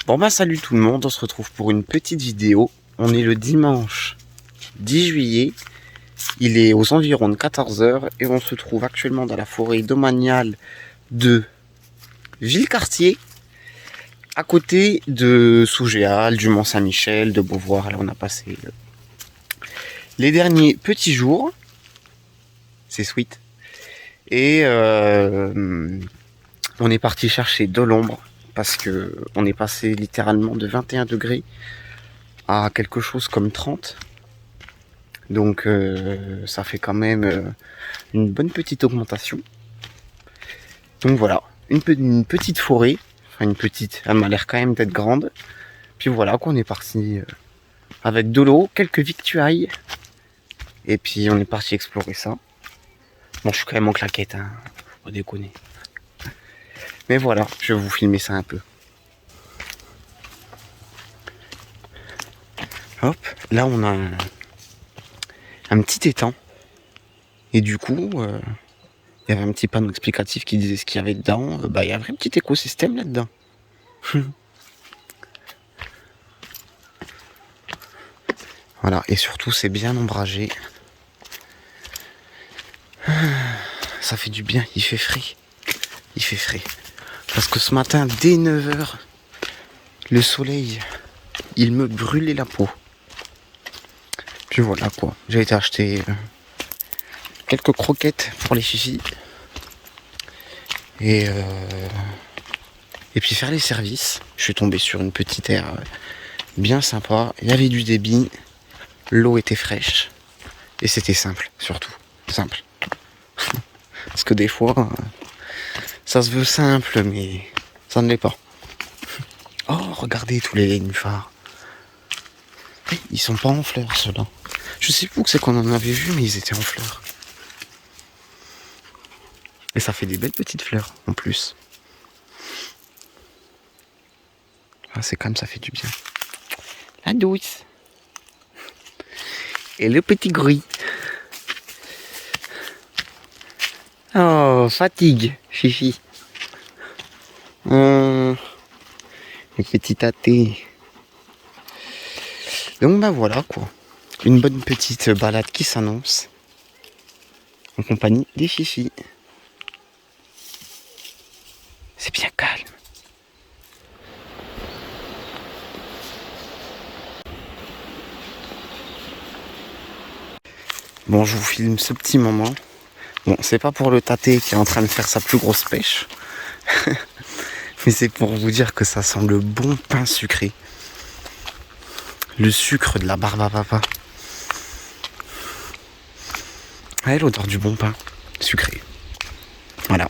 Bon bah salut tout le monde, on se retrouve pour une petite vidéo. On est le dimanche 10 juillet, il est aux environs de 14 h et on se trouve actuellement dans la forêt domaniale de Villecartier, à côté de Sougéal, du Mont-Saint-Michel, de Beauvoir. Là on a passé les derniers petits jours, c'est sweet, et on est parti chercher de l'ombre parce que on est passé littéralement de 21 degrés à quelque chose comme 30. Donc ça fait quand même une bonne petite augmentation. Donc voilà, une petite forêt, enfin une petite, elle m'a l'air quand même d'être grande. Puis voilà qu'on est parti avec de l'eau, quelques victuailles, et puis on est parti explorer ça. Bon, je suis quand même en claquette, hein, faut pas déconner. Mais voilà, je vais vous filmer ça un peu. Hop, là on a un petit étang. Et du coup, il y avait un petit panneau explicatif qui disait ce qu'il y avait dedans. Il y avait un petit écosystème là-dedans. Voilà, et surtout c'est bien ombragé. Ça fait du bien, il fait frais. Il fait frais. Parce que ce matin, dès 9 h, le soleil, il me brûlait la peau. Puis voilà quoi, j'ai été acheter quelques croquettes pour les fifis. Et puis faire les services. Je suis tombé sur une petite aire bien sympa. Il y avait du débit, l'eau était fraîche. Et c'était simple, surtout. Simple. Parce que des fois, ça se veut simple, mais ça ne l'est pas. Oh, regardez tous les nénuphars. Ils sont pas en fleurs, ceux-là. Je sais plus où c'est qu'on en avait vu, mais ils étaient en fleurs. Et ça fait des belles petites fleurs, en plus. Ah, c'est comme ça fait du bien. La douce. Et le petit gris. Oh, fatigue, Fifi. Le petit tâté. Donc voilà quoi. Une bonne petite balade qui s'annonce. En compagnie des Fifi. C'est bien calme. Bon, je vous filme ce petit moment. Bon, c'est pas pour le tâté qui est en train de faire sa plus grosse pêche. Mais c'est pour vous dire que ça sent le bon pain sucré. Le sucre de la barbe à papa. Ouais, l'odeur du bon pain sucré. Voilà.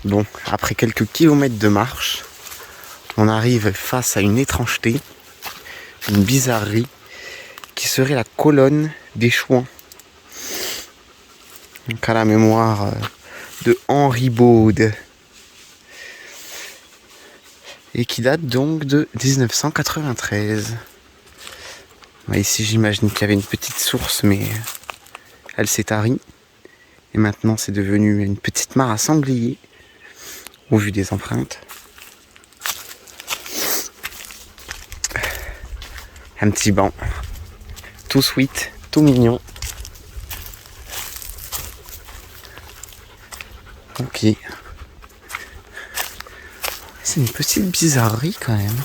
Bon, après quelques kilomètres de marche, on arrive face à une étrangeté, une bizarrerie, qui serait la colonne des Chouans. Donc à la mémoire de Henri Baude. Et qui date donc de 1993. Ici j'imagine qu'il y avait une petite source, mais elle s'est tarie. Et maintenant c'est devenu une petite mare à sanglier, au vu des empreintes. Un petit banc, tout sweet, tout mignon. Ok. C'est une petite bizarrerie quand même.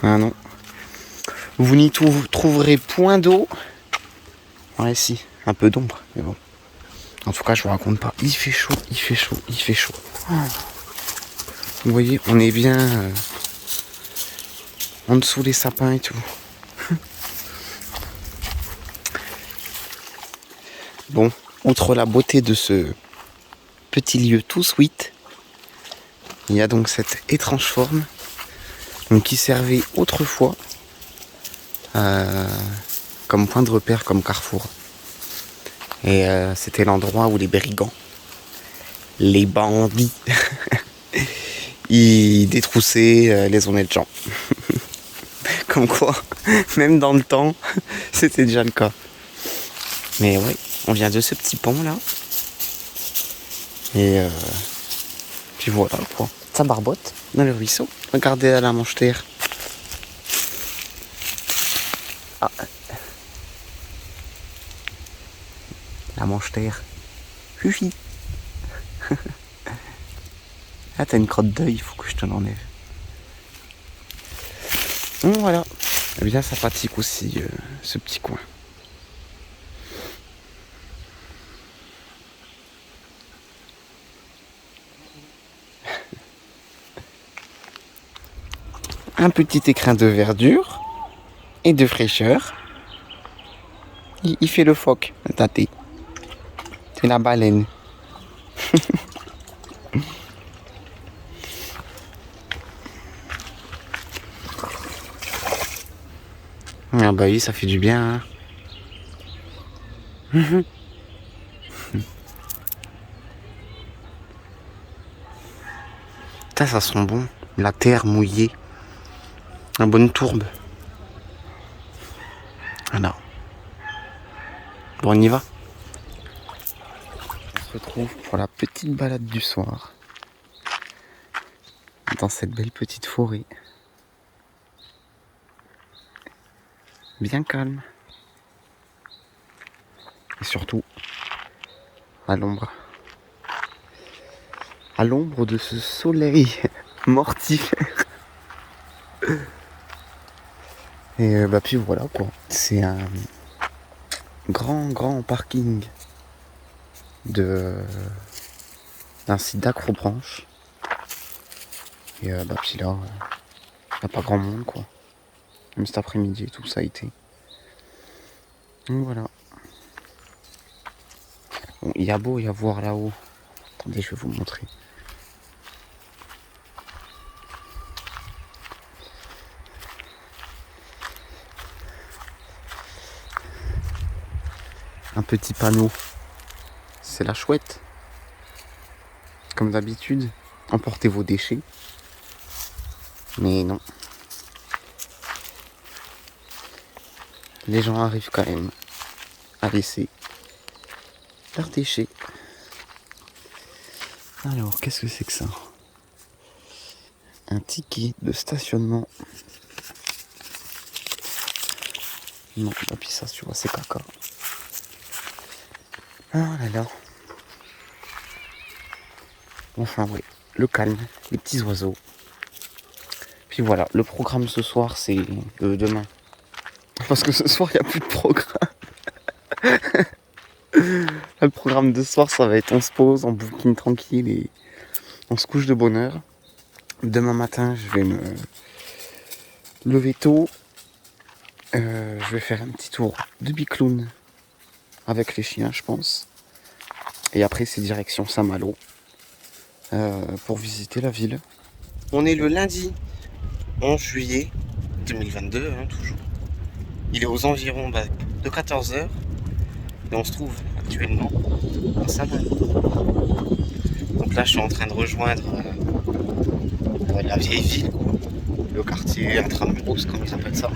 Ah non. Vous n'y trouverez point d'eau. Ouais, si, un peu d'ombre, mais bon. En tout cas, je vous raconte pas. Il fait chaud, il fait chaud, il fait chaud. Oh. Vous voyez, on est bien en dessous des sapins et tout. Bon, outre la beauté de ce petit lieu tout sweet, il y a donc cette étrange forme donc, qui servait autrefois comme point de repère, comme carrefour. Et c'était l'endroit où les brigands, les bandits, ils détroussaient les honnêtes gens. Comme quoi, même dans le temps, c'était déjà le cas. Mais ouais, on vient de ce petit pont là. Et Puis voilà quoi. Ça barbote dans le ruisseau. Regardez à la manche-terre. Ah. La manche-terre. Fufi. Ah, t'as une crotte d'œil, il faut que je te l'enlève. Donc voilà. Et bien ça pratique aussi ce petit coin. Un petit écrin de verdure et de fraîcheur. Il fait le phoque, le tâté. C'est la baleine. Ah bah oui, ça fait du bien. Hein. Putain, ça sent bon. La terre mouillée. La bonne tourbe. Voilà. Bon, on y va. On se retrouve pour la petite balade du soir. Dans cette belle petite forêt. Bien calme. Et surtout, à l'ombre. À l'ombre de ce soleil mortifère. Et bah puis voilà quoi. C'est un grand parking d'un site d'Acrobranche. Et bah puis là, y a pas grand monde quoi. Même cet après-midi et tout ça a été. Donc voilà. Bon, il y a beau y avoir là-haut. Attendez, je vais vous montrer. Un petit panneau. C'est la chouette. Comme d'habitude, emportez vos déchets. Mais non. Les gens arrivent quand même à laisser leurs déchets. Alors, qu'est-ce que c'est que ça? Un ticket de stationnement. Non, et puis ça, tu vois, c'est caca. Oh là là. Enfin, ouais, le calme, les petits oiseaux. Puis voilà, le programme ce soir, c'est demain. Parce que ce soir, il n'y a plus de programme. Le programme de ce soir, ça va être on se pose, on bouquine tranquille et on se couche de bonne heure. Demain matin, je vais me lever tôt. Je vais faire un petit tour de Bicloun avec les chiens, je pense. Et après, c'est direction Saint-Malo pour visiter la ville. On est le lundi 11 juillet 2022, hein, toujours. Il est aux environs de 14h et on se trouve actuellement à Saint-Malo. Donc là, je suis en train de rejoindre la vieille ville, quoi. Le quartier Intramuros, comme ils appellent ça.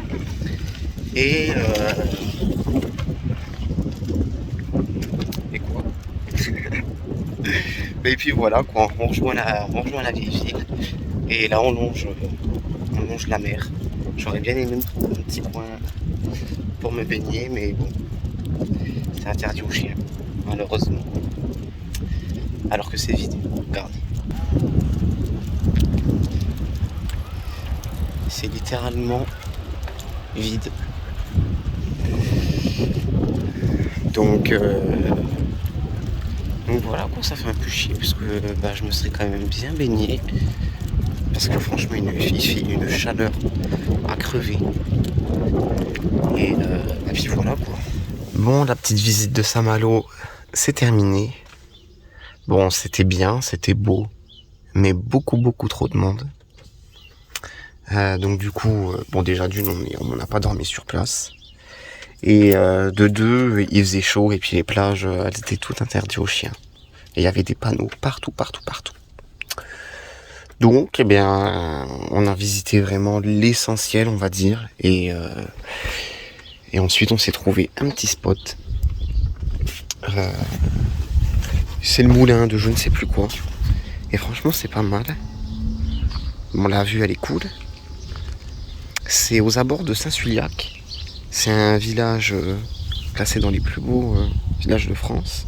Et quoi. Et puis voilà, quoi, on rejoint la vieille ville. Et là, on longe la mer. J'aurais bien aimé me trouver un petit coin pour me baigner, mais bon, c'est interdit aux chiens, malheureusement. Alors que c'est vide, regardez. C'est littéralement vide. Donc voilà quoi, ça fait un peu chier parce que je me serais quand même bien baigné. Parce que franchement il fait une chaleur à crever. Et puis voilà quoi. Bon, la petite visite de Saint-Malo, c'est terminé. Bon, c'était bien, c'était beau, mais beaucoup trop de monde. Donc du coup, bon déjà d'une, on n'a pas dormi sur place. Et de deux, il faisait chaud et puis les plages, elles étaient toutes interdites aux chiens. Et il y avait des panneaux partout. Donc, eh bien, on a visité vraiment l'essentiel, on va dire. Et ensuite, on s'est trouvé un petit spot. C'est le moulin de je ne sais plus quoi. Et franchement, c'est pas mal. Bon, la vue, elle est cool. C'est aux abords de Saint-Suliac. C'est un village classé dans les plus beaux villages de France.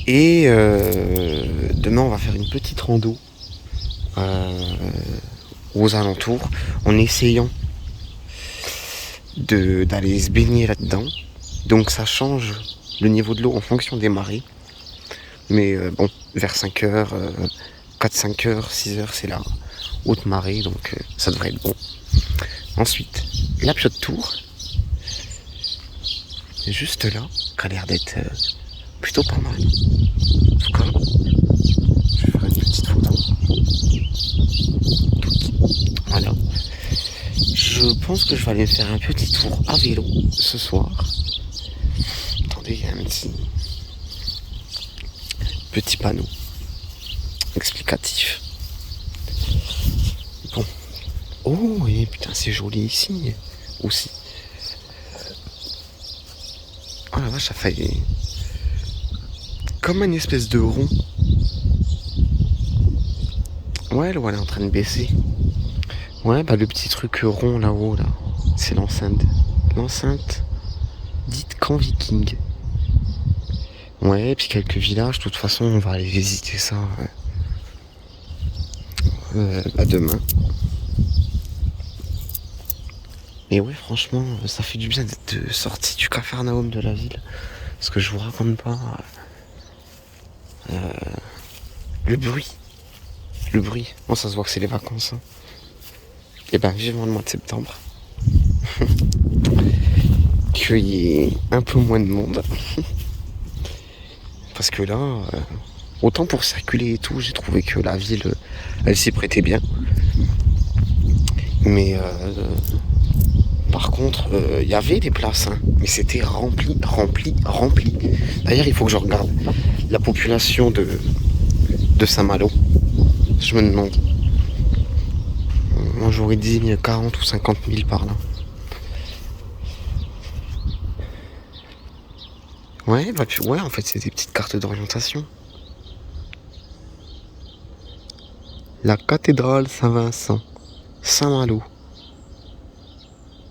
Et demain, on va faire une petite rando aux alentours en essayant d'aller se baigner là-dedans. Donc ça change le niveau de l'eau en fonction des marées. Mais bon, vers 5h, 4-5h, 6h, c'est la haute marée, donc ça devrait être bon. Ensuite, la Piotte Tour, juste là, qui a l'air d'être plutôt pas mal. En tout cas, je vais faire une petite photo. Voilà. Je pense que je vais aller faire un petit tour à vélo ce soir. Attendez, il y a un petit panneau explicatif. Bon. Oh, et putain, c'est joli ici aussi. Oh la vache, ça fait comme une espèce de rond. Ouais, l'eau elle est en train de baisser. Ouais, bah le petit truc rond là-haut, là, c'est l'enceinte. L'enceinte dite Camp Viking. Ouais, et puis quelques villages, de toute façon, on va aller visiter ça demain. Et ouais, franchement, ça fait du bien d'être sorti du Capharnaüm de la ville. Parce que je vous raconte pas le bruit. Le bruit. Bon, ça se voit que c'est les vacances. Hein. Et ben, vivement le mois de septembre. Qu'il y ait un peu moins de monde. Parce que là, autant pour circuler et tout, j'ai trouvé que la ville, elle s'y prêtait bien. Mais par contre, il y avait des places, hein, mais c'était rempli. D'ailleurs, il faut que je regarde la population de Saint-Malo. Je me demande. Moi, j'aurais dit 40 ou 50 000 par là. Ouais, bah, ouais, en fait, c'est des petites cartes d'orientation. La cathédrale Saint-Vincent, Saint-Malo.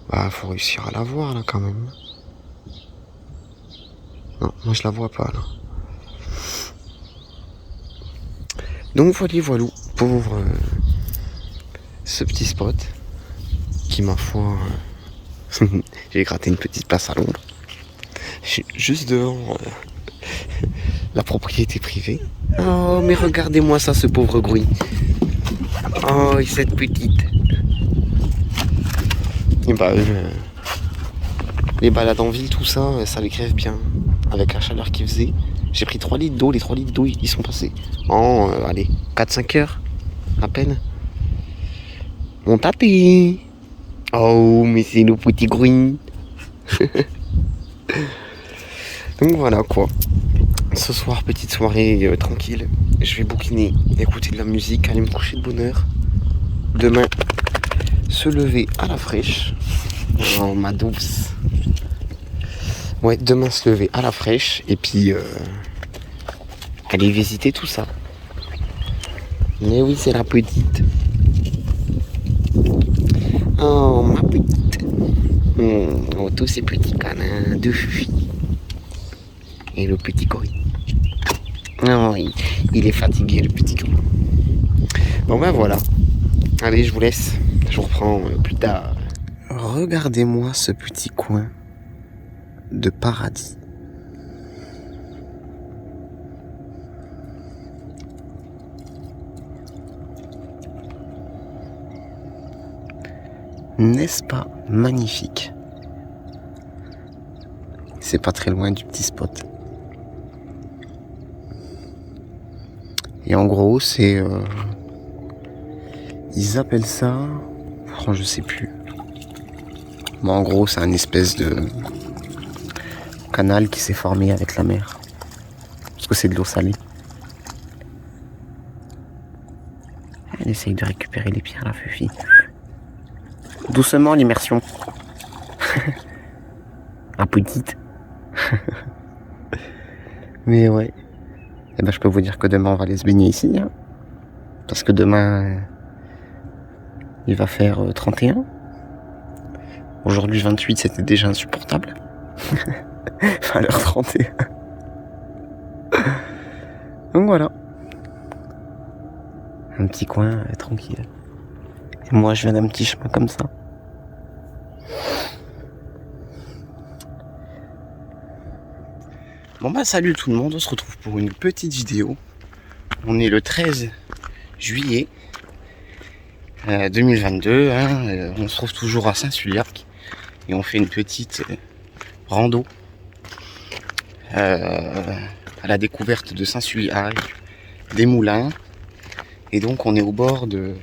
Bah, faut réussir à la voir, là, quand même. Non, moi, je la vois pas, là. Donc, voilà, pour ce petit spot qui, ma foi, j'ai gratté une petite place à l'ombre. Juste devant la propriété privée. Oh, mais regardez-moi ça, ce pauvre bruit. Oh, et cette petite. Et bah, les balades en ville, tout ça, ça les crève bien. Avec la chaleur qu'il faisait. J'ai pris 3 litres d'eau, les 3 litres d'eau, ils sont passés. En, allez, 4-5 heures, à peine. Mon tapis. Oh, mais c'est le petit green. Donc voilà quoi. Ce soir, petite soirée tranquille. Je vais bouquiner, écouter de la musique, aller me coucher de bonne heure. Demain, se lever à la fraîche. Oh ma douce. Ouais, demain se lever à la fraîche et puis aller visiter tout ça. Mais oui, c'est la petite. Oh ma petite. Oh, tous ces petits canins de fufi. Et le petit gorille. Non, il est fatigué, le petit gorille. Bon ben voilà. Allez, je vous laisse. Je vous reprends plus tard. Regardez-moi ce petit coin de paradis. N'est-ce pas magnifique? C'est pas très loin du petit spot. Et en gros, c'est... ils appellent ça... Oh, je sais plus. Bon, en gros, c'est un espèce de canal qui s'est formé avec la mer. Parce que c'est de l'eau salée. Elle essaye de récupérer les pierres, la Fufi. Doucement, l'immersion. Ah, petite. Mais ouais. Et ben je peux vous dire que demain on va aller se baigner ici, hein, parce que demain il va faire 31. Aujourd'hui 28, c'était déjà insupportable. À l'heure 31. Donc voilà. Un petit coin tranquille. Et moi je viens d'un petit chemin comme ça. Bon bah salut tout le monde, on se retrouve pour une petite vidéo. On est le 13 juillet 2022, hein, on se trouve toujours à Saint-Sulpiac et on fait une petite rando à la découverte de Saint-Sulpiac, des moulins, et donc on est au bord de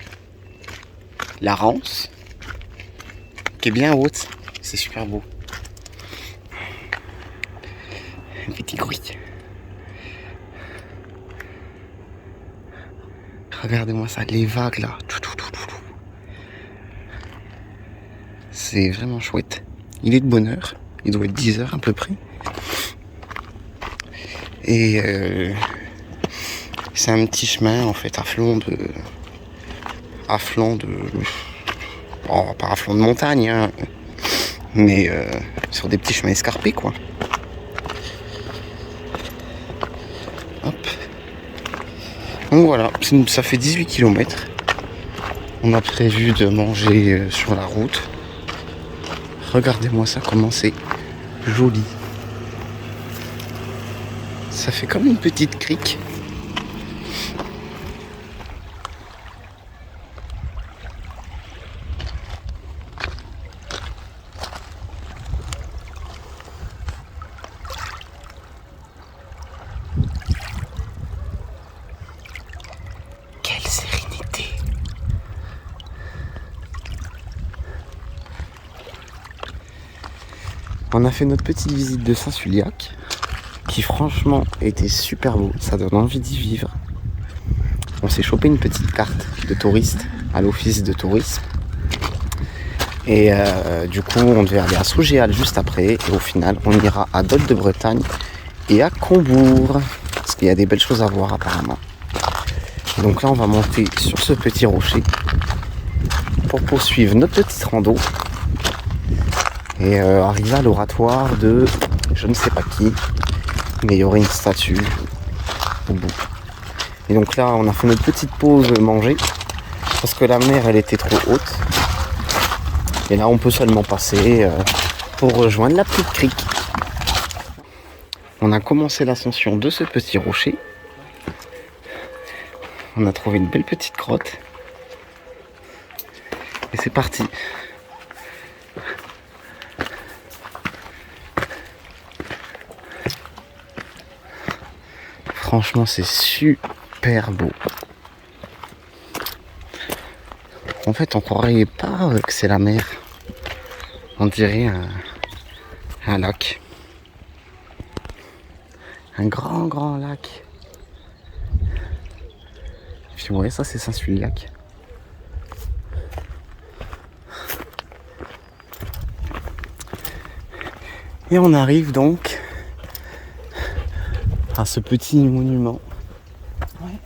la Rance qui est bien haute, c'est super beau. Un petit bruit. Regardez-moi ça, les vagues là. C'est vraiment chouette. Il est de bonne heure. Il doit être 10 heures à peu près. Et c'est un petit chemin en fait à flanc de... Oh, pas à flanc de montagne, hein, mais sur des petits chemins escarpés quoi. Hop. Donc voilà, ça fait 18 km. On a prévu de manger sur la route. Regardez-moi ça, comment c'est joli. Ça fait comme une petite crique. Quelle sérénité. On a fait notre petite visite de Saint-Sulpiac, qui franchement était super beau, ça donne envie d'y vivre. On s'est chopé une petite carte de touriste à l'office de tourisme. Et du coup on devait aller à Sougéal juste après. Et au final on ira à Dol de Bretagne et à Combourg. Parce qu'il y a des belles choses à voir apparemment. Et donc là on va monter sur ce petit rocher pour poursuivre notre petite rando. Et arriver à l'oratoire de je ne sais pas qui, mais il y aurait une statue au bout. Et donc là on a fait notre petite pause manger parce que la mer elle était trop haute. Et là on peut seulement passer pour rejoindre la petite crique. On a commencé l'ascension de ce petit rocher. On a trouvé une belle petite grotte. Et c'est parti. Franchement, c'est super beau. En fait, on croirait pas que c'est la mer. On dirait un lac. Un grand lac. Puis ouais, ça c'est Saint-Sulpiac. Et on arrive donc à ce petit monument. Ouais.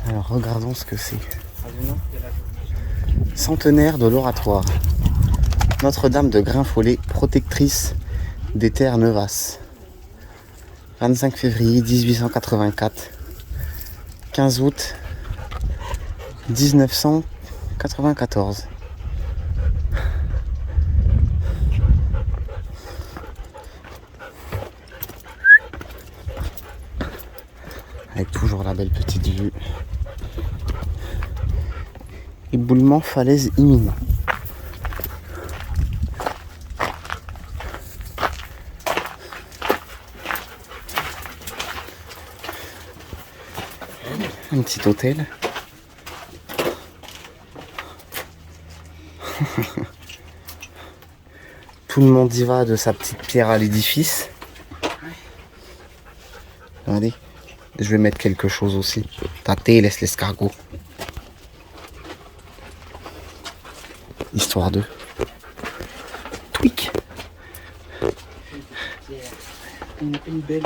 Alors regardons ce que c'est. Centenaire de l'oratoire. Notre-Dame de Grain-Follet, protectrice des terres Neuvas. 25 février 1884. 15 août 1994. Avec toujours la belle petite vue. Éboulement falaise imminent. Un petit hôtel. Tout le monde y va de sa petite pierre à l'édifice. Regardez, je vais mettre quelque chose aussi. Tâtez, laisse l'escargot. Histoire de tweak. Une belle.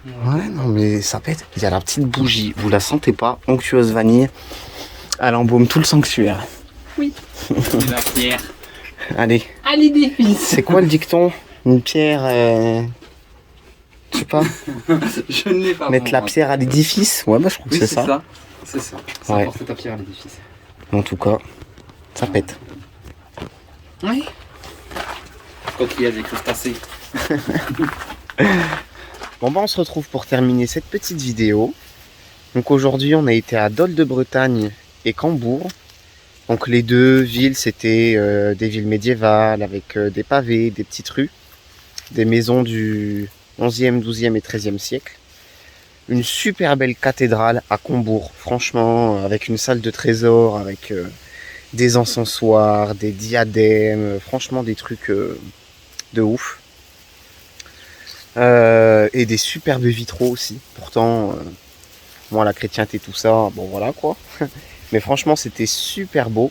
Ouais, non, mais ça pète. Il y a la petite bougie, vous la sentez pas? Onctueuse vanille. Elle embaume tout le sanctuaire. Oui. C'est la pierre. Allez. À l'édifice. C'est quoi le dicton? Une pierre. Je sais pas. Je ne l'ai pas. Mettre la pierre à l'édifice? Ouais, bah je crois que Oui, c'est ça. C'est ça. C'est Ouais. apporter ta pierre à l'édifice. En tout cas, ça pète. Oui. Coquillage et crustacés. Bon bah on se retrouve pour terminer cette petite vidéo. Donc aujourd'hui on a été à Dol de Bretagne et Cambourg. Donc les deux villes c'était des villes médiévales avec des pavés, des petites rues, des maisons du 11e, 12e et 13e siècle. Une super belle cathédrale à Cambourg, franchement, avec une salle de trésor, avec des encensoirs, des diadèmes, franchement des trucs de ouf. Et des superbes vitraux aussi. Pourtant, moi la chrétienté tout ça, bon voilà quoi. Mais franchement c'était super beau.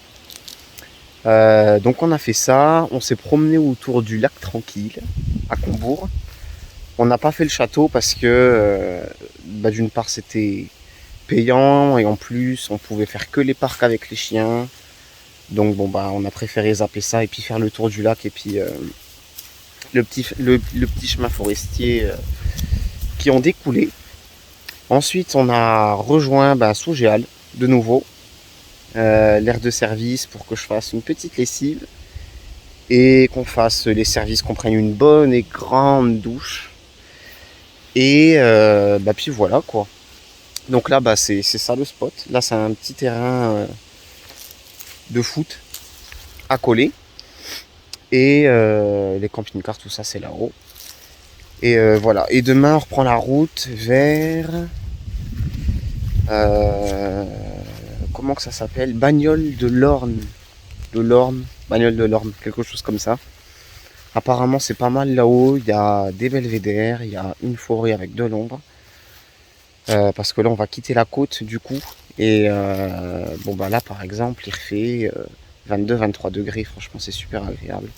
Donc on a fait ça, on s'est promené autour du lac Tranquille à Cambourg. On n'a pas fait le château parce que d'une part c'était payant et en plus on pouvait faire que les parcs avec les chiens. Donc bon bah on a préféré zapper ça et puis faire le tour du lac et puis le petit chemin forestier qui ont découlé. Ensuite on a rejoint Sougéal de nouveau, l'aire de service pour que je fasse une petite lessive et qu'on fasse les services, qu'on prenne une bonne et grande douche. Et puis voilà quoi. Donc là c'est ça le spot. Là c'est un petit terrain de foot à coller. Et les camping-cars, tout ça c'est là-haut. Et voilà. Et demain on reprend la route vers comment que ça s'appelle? Bagnoles de l'Orne. Bagnoles de l'Orne, quelque chose comme ça. Apparemment c'est pas mal là-haut, il y a des belvédères, il y a une forêt avec de l'ombre. Parce que là on va quitter la côte du coup. Et là par exemple il refait 22-23 degrés, franchement c'est super agréable.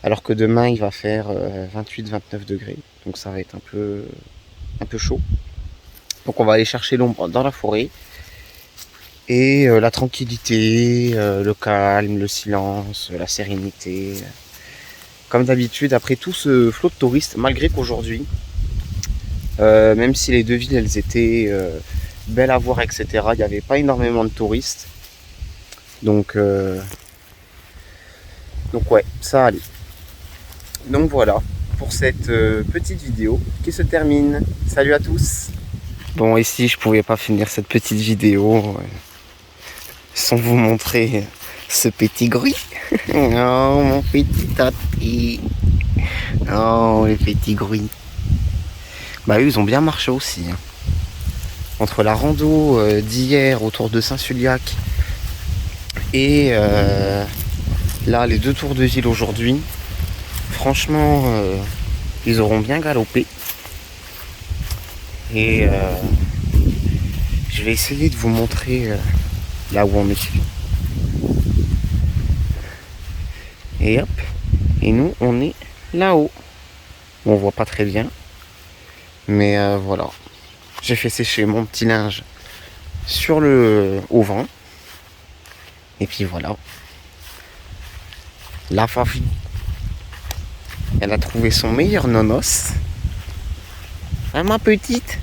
Alors que demain il va faire 28-29 degrés, donc ça va être un peu chaud. Donc on va aller chercher l'ombre dans la forêt. Et la tranquillité, le calme, le silence, la sérénité. Comme d'habitude, après tout ce flot de touristes, malgré qu'aujourd'hui, même si les deux villes elles étaient belles à voir, etc., il n'y avait pas énormément de touristes. Donc ouais, ça allait. Donc voilà pour cette petite vidéo qui se termine. Salut à tous. Bon, ici je pouvais pas finir cette petite vidéo sans vous montrer ce petit gruy. Oh mon petit tati. Oh les petits gruys. Bah eux ils ont bien marché aussi. Hein. Entre la rando d'hier autour de Saint-Suliac et là les deux tours de ville aujourd'hui, franchement ils auront bien galopé. Et je vais essayer de vous montrer là où on est. Et hop, et nous on est là-haut. On voit pas très bien, mais voilà. J'ai fait sécher mon petit linge au vent. Et puis voilà. La Fafi, elle a trouvé son meilleur nonos. Hein, ma petite?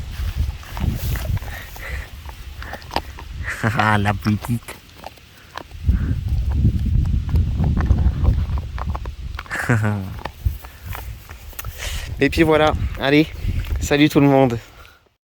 Ah, la petite. Et puis voilà, allez, salut tout le monde.